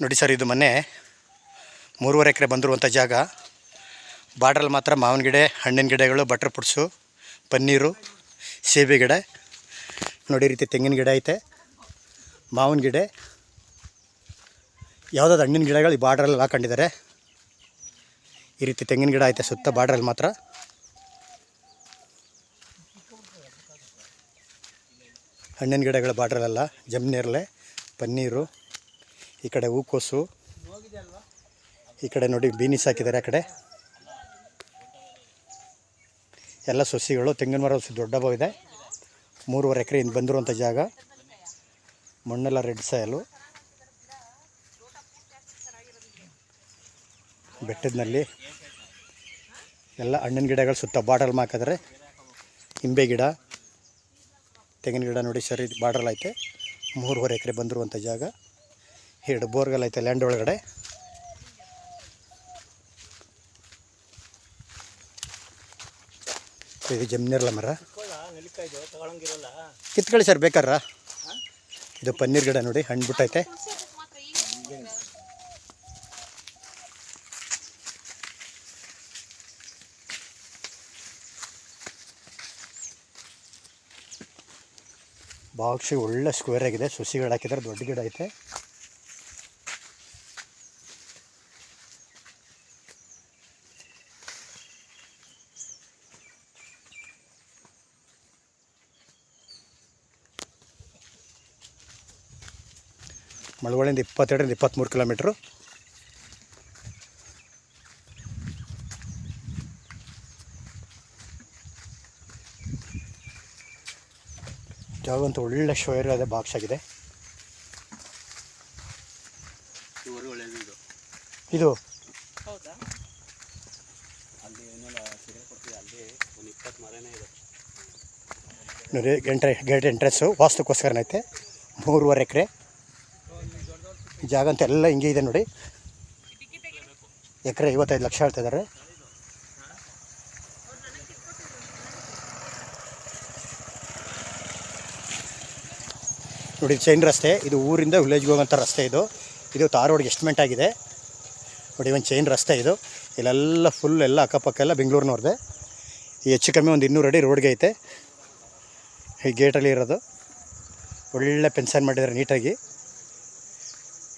ನೋಡಿ ಸರ್, ಇದು ಮೊನ್ನೆ 3.5 ಎಕರೆ ಬಂದಿರುವಂಥ ಜಾಗ. ಬಾರ್ಡ್ರಲ್ಲಿ ಮಾತ್ರ ಮಾವಿನ ಗಿಡ, ಹಣ್ಣಿನ ಗಿಡಗಳು, ಬಟ್ರ್ ಪುಡ್ಸು, ಪನ್ನೀರು, ಸೇಬೆ ಗಿಡ. ನೋಡಿ ರೀತಿ ತೆಂಗಿನ ಗಿಡ ಐತೆ, ಮಾವಿನ ಗಿಡ, ಯಾವುದಾದ್ರು ಹಣ್ಣಿನ ಗಿಡಗಳು ಈ ಬಾರ್ಡ್ರಲ್ಲಿ ಹಾಕೊಂಡಿದ್ದಾರೆ. ಈ ರೀತಿ ತೆಂಗಿನ ಗಿಡ ಐತೆ ಸುತ್ತ ಬಾರ್ಡ್ರಲ್ಲಿ ಮಾತ್ರ. ಹಣ್ಣಿನ ಗಿಡಗಳ ಬಾರ್ಡ್ರಲ್ಲೆಲ್ಲ ಜಮ್ನೇರಳೆ, ಪನ್ನೀರು, ಈ ಕಡೆ ಹೂಕೋಸು, ಈ ಕಡೆ ನೋಡಿ ಬೀನಿಸ್ ಹಾಕಿದ್ದಾರೆ. ಆ ಕಡೆ ಎಲ್ಲ ಸಸಿಗಳು, ತೆಂಗಿನ ಮರ ದೊಡ್ಡ ಇದೆ. 3.5 ಎಕರೆ ಇಂದ ಬಂದಿರುವಂಥ ಜಾಗ. ಮಣ್ಣೆಲ್ಲ ರೆಡ್ ಸಾಯಲು, ಬೆಟ್ಟದಲ್ಲಿ ಎಲ್ಲ ಹಣ್ಣಿನ ಗಿಡಗಳು ಸುತ್ತ ಬಾರ್ಡ್ರಲ್ಲಿ ಹಾಕಿದ್ರೆ. ಹಿಂಬೆ ಗಿಡ, ತೆಂಗಿನ ಗಿಡ ನೋಡಿ ಸರ್, ಇದು ಬಾರ್ಡ್ರಲ್ಲಿ ಐತೆ. 3.5 ಎಕರೆ ಬಂದಿರುವಂಥ ಜಾಗ. 2 ಬೋರ್ಗಳು ಐತೆ ಲ್ಯಾಂಡ್ ಒಳಗಡೆ. ಇದು ಜಮ್ನೇರಳೆ ಮರ, ಕಿತ್ಕೊಳ್ಳಿ ಸರ್ ಬೇಕಾರ. ಇದು ಪನ್ನೀರ್ ಗಿಡ ನೋಡಿ, ಹಣ್ಣು ಬಿಟ್ಟೈತೆ. ಬಾಕ್ಸಿಗೆ ಒಳ್ಳೆ ಸ್ಕ್ವೇರ್ ಆಗಿದೆ. ಸಸಿಗಳು ಹಾಕಿದ್ದಾರೆ, ದೊಡ್ಡ ಗಿಡ ಐತೆ. ಮಳವಳ್ಳಿಯಿಂದ 22ರಿಂದ 23 ಕಿಲೋಮೀಟ್ರು. ಜಾಗ ಅಂತೂ ಒಳ್ಳೆ ಶೋಯರ್ ಅದೇ ಬಾಕ್ಸ್ ಆಗಿದೆ. ಇದು ನೋಡಿ ಗೇಟ್ ಎಂಟ್ರೆನ್ಸು ವಾಸ್ತುಕ್ಕೋಸ್ಕರನೈತೆ. 3.5 ಎಕರೆ ಜಾಗ ಅಂತ ಎಲ್ಲ ಹಿಂಗೆ ಇದೆ ನೋಡಿ. ಎಕರೆ 55 ಲಕ್ಷ ಹೇಳ್ತಿದ್ದಾರೆ. ನೋಡಿ ಚೈನ್ ರಸ್ತೆ, ಇದು ಊರಿಂದ ವಿಲೇಜ್ಗೆ ಹೋಗೋಂಥ ರಸ್ತೆ. ಇದು ತಾರ್ ರೋಡ್ಗೆ ಎಸ್ಟಿಮೇಟ್ ಆಗಿದೆ ನೋಡಿ. ಒಂದು ಚೈನ್ ರಸ್ತೆ ಇದು. ಇಲ್ಲೆಲ್ಲ ಫುಲ್ ಎಲ್ಲ ಅಕ್ಕಪಕ್ಕ ಎಲ್ಲ ಬೆಂಗಳೂರಿನವ್ರದ್ದೆ. ಈ ಹೆಚ್ಚು ಕಮ್ಮಿ ಒಂದು 200 ಅಡಿ ರೋಡ್ಗೆ ಐತೆ. ಈ ಗೇಟಲ್ಲಿ ಇರೋದು ಒಳ್ಳೆ ಪೆನ್ಷನ್ ಮಾಡಿದ್ದಾರೆ ನೀಟಾಗಿ.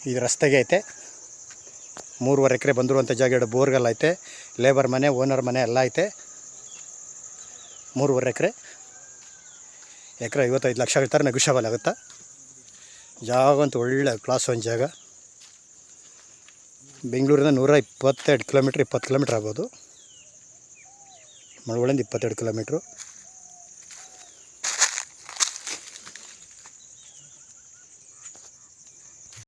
ಇದು ರಸ್ತೆಗೆ ಐತೆ. 3.5 ಎಕರೆ ಬಂದಿರುವಂಥ ಜಾಗ. 2 ಬೋರ್ಗೆಲ್ಲ ಐತೆ, ಲೇಬರ್ ಮನೆ, ಓನರ್ ಮನೆ ಎಲ್ಲ ಐತೆ. 3.5 ಎಕರೆ 55 ಲಕ್ಷ ಹೇಳ್ತಾರೆ, ನೆಗೋಷಿಯಬಲ್ ಆಗುತ್ತಾ. ಜಾಗ ಅಂತೂ ಒಳ್ಳೆ ಕ್ಲಾಸ್ 1 ಜಾಗ. ಬೆಂಗಳೂರಿಂದ 122 ಕಿಲೋಮೀಟ್ರ್, 20 ಕಿಲೋಮೀಟ್ರ್ ಆಗ್ಬೋದು. ಮಳವಳ್ಳಿಯಿಂದ 22 ಕಿಲೋಮೀಟ್ರು.